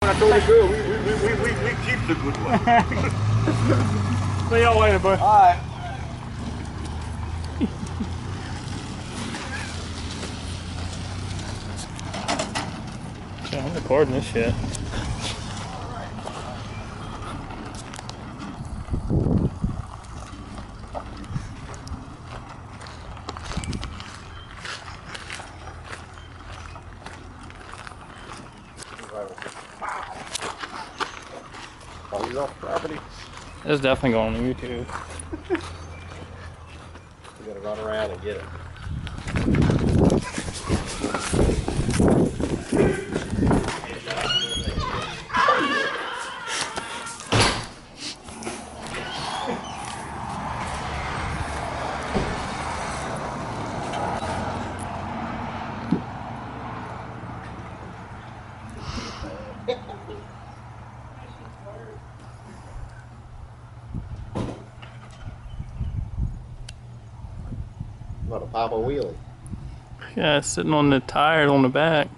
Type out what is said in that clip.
I told you, girl, we keep the good one. See y'all later, bud. All right. Yeah, I'm recording this shit. All these off property. It's definitely going on YouTube. We gotta run around and get it. What, a Papa wheelie? Yeah, it's sitting on the tire on the back.